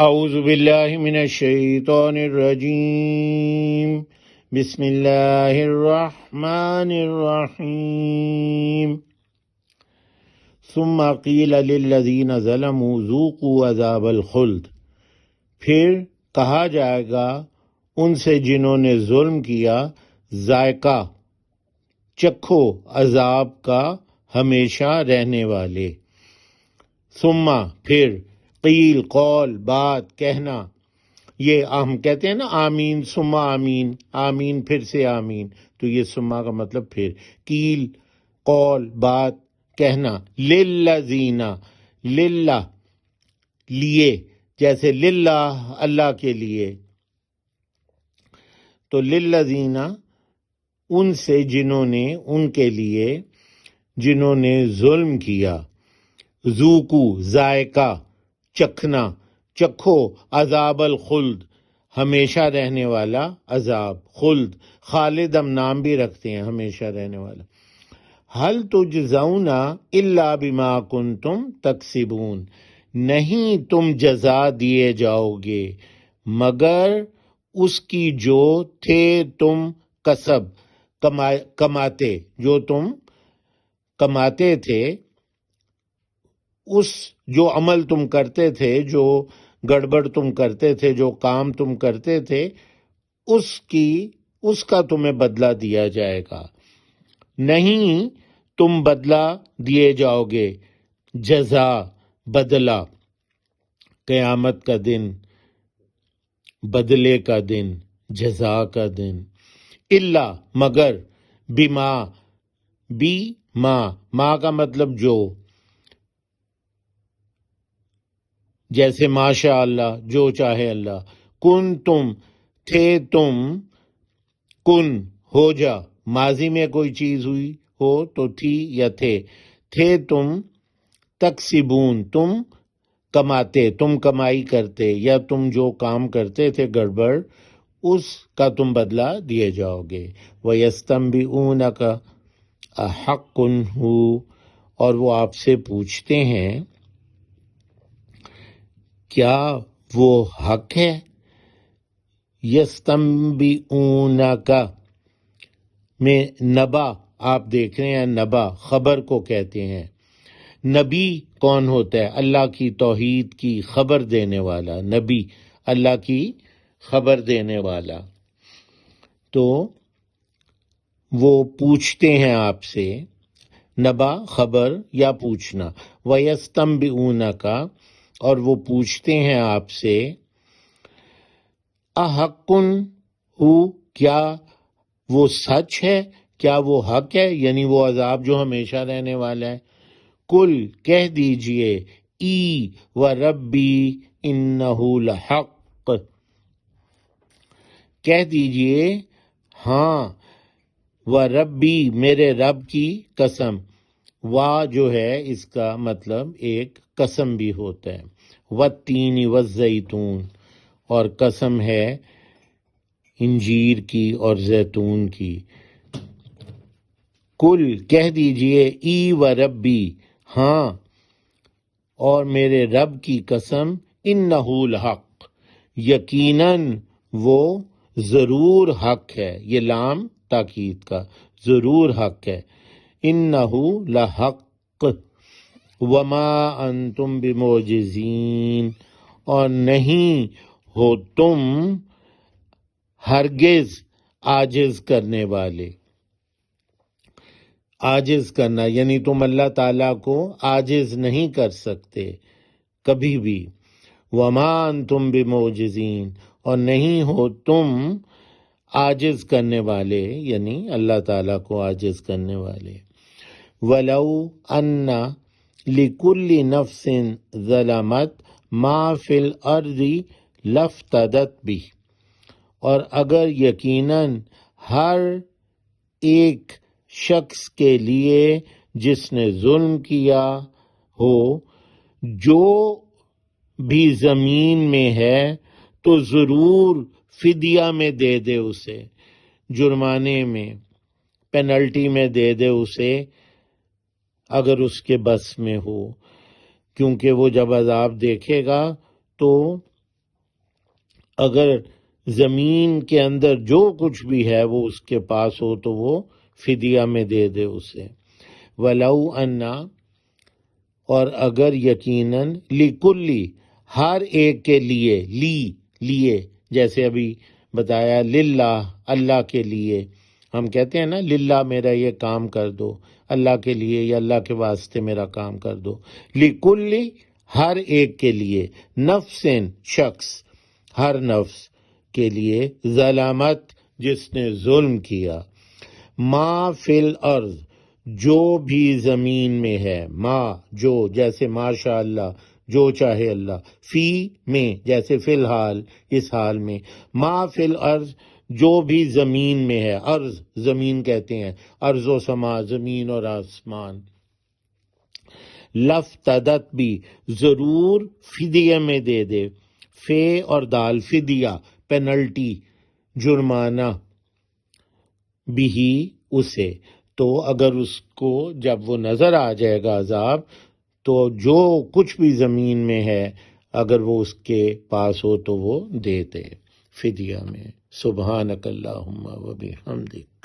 اعوذ باللہ من الشیطان الرجیم بسم اللہ الرحمن الرحیم ثم قیل للذین ظلموا ذوقوا عذاب الخلد، پھر کہا جائے گا ان سے جنہوں نے ظلم کیا، ذائقہ چکھو عذاب کا ہمیشہ رہنے والے۔ ثم پھر، قیل قول بات کہنا، یہ ہم کہتے ہیں نا آمین ثم آمین، آمین پھر سے آمین، تو یہ ثم کا مطلب پھر، قیل قول بات کہنا، للذین للہ لیے، جیسے للہ اللہ کے لیے، تو للذین ان سے جنہوں نے، ان کے لیے جنہوں نے ظلم کیا، ذوقو ذائقہ چکھنا، چکھو عذاب الخلد ہمیشہ رہنے والا عذاب، خلد خالد ہم نام بھی رکھتے ہیں، ہمیشہ رہنے والا۔ حل تجزون الا بما کنتم تکسبون، نہیں تم جزا دیے جاؤ گے مگر اس کی جو تھے تم کسب کماتے، جو تم کماتے تھے، اس جو عمل تم کرتے تھے، جو گڑبڑ تم کرتے تھے، جو کام تم کرتے تھے، اس کا تمہیں بدلہ دیا جائے گا، نہیں تم بدلہ دیے جاؤ گے، جزا بدلہ، قیامت کا دن، بدلے کا دن، جزا کا دن، الا مگر، بما بی ما کا مطلب جو، جیسے ماشاء اللہ جو چاہے اللہ، کن تم تھے تم، کن ہو جا، ماضی میں کوئی چیز ہوئی ہو تو تھی یا تھے تم، تکسبون تم کماتے، تم کمائی کرتے، یا تم جو کام کرتے تھے گڑبڑ، اس کا تم بدلہ دیے جاؤ گے۔ وَيَسْتَنبِئُونَكَ أَحَقٌّ هُوَ، اور وہ آپ سے پوچھتے ہیں کیا وہ حق ہے؟ یستنبئونک میں نبا، آپ دیکھ رہے ہیں نبا خبر کو کہتے ہیں۔ نبی کون ہوتا ہے؟ اللہ کی توحید کی خبر دینے والا، نبی اللہ کی خبر دینے والا۔ تو وہ پوچھتے ہیں آپ سے، نبا خبر یا پوچھنا، وَيَسْتَنبِئُونَكَ اور وہ پوچھتے ہیں آپ سے، احقٌ ہو کیا وہ سچ ہے، کیا وہ حق ہے، یعنی وہ عذاب جو ہمیشہ رہنے والا ہے۔ کل کہہ دیجئے، ای و ربی انہ لحق، کہہ دیجئے ہاں، و ربی میرے رب کی قسم، وا جو ہے اس کا مطلب ایک قسم بھی ہوتا ہے، والتین والزیتون، اور قسم ہے انجیر کی اور زیتون کی۔ کل کہہ دیجئے، ای و ربی ہاں، اور میرے رب کی قسم، انہ الحق یقیناً وہ ضرور حق ہے، یہ لام تاکید کا، ضرور حق ہے، انہ لحق، وما انتم بمعجزین، اور نہیں ہو تم ہرگز عاجز کرنے والے۔ عاجز کرنا یعنی تم اللہ تعالیٰ کو عاجز نہیں کر سکتے کبھی بھی، وما انتم بمعجزین، اور نہیں ہو تم عاجز کرنے والے، یعنی اللہ تعالیٰ کو عاجز کرنے والے۔ وَلَوْ أَنَّ لِكُلِّ نَفْسٍ ظَلَمَتْ مَا فِي الْأَرْضِ لَافْتَدَتْ بِهِ، اور اگر یقیناً ہر ایک شخص کے لیے جس نے ظلم کیا ہو، جو بھی زمین میں ہے تو ضرور فدیہ میں دے دے، اسے جرمانے میں، پینلٹی میں دے دے اسے، اگر اس کے بس میں ہو، کیونکہ وہ جب عذاب دیکھے گا تو اگر زمین کے اندر جو کچھ بھی ہے وہ اس کے پاس ہو تو وہ فدیہ میں دے دے اسے. وَلَوْ أَنَّا، اور اگر یقیناً، لِكُلِّ، ہر ایک کے لیے، لیے جیسے ابھی بتایا للہ، اللہ کے لیے. ہم کہتے ہیں نا للہ میرا یہ کام کر دو، اللہ کے لیے یا اللہ کے واسطے میرا کام کر دو. لِكُلِّ، ہر ایک کے لیے، نفسن، شخص، ہر نفس کے لیے، ظلمت، جس نے ظلم کیا، ما فی الارض، جو بھی زمین میں ہے، ما، جو، جیسے ماشاء اللہ، جو چاہے اللہ، فی، میں، جیسے فی الحال، اس حال میں، ما فی الارض، جو بھی زمین میں ہے. ارض، زمین کہتے ہیں، ارض و سما، زمین اور آسمان. لفتدت بھی، ضرور فدیہ میں دے دے، فے اور دال، فدیہ، پینلٹی، جرمانہ، بھی، اسے. تو اگر اس کو جب وہ نظر آ جائے گا عذاب، تو جو کچھ بھی زمین میں ہے اگر وہ اس کے پاس ہو تو وہ دے دے فدیہ میں. سبحانک اللہم و بحمدک.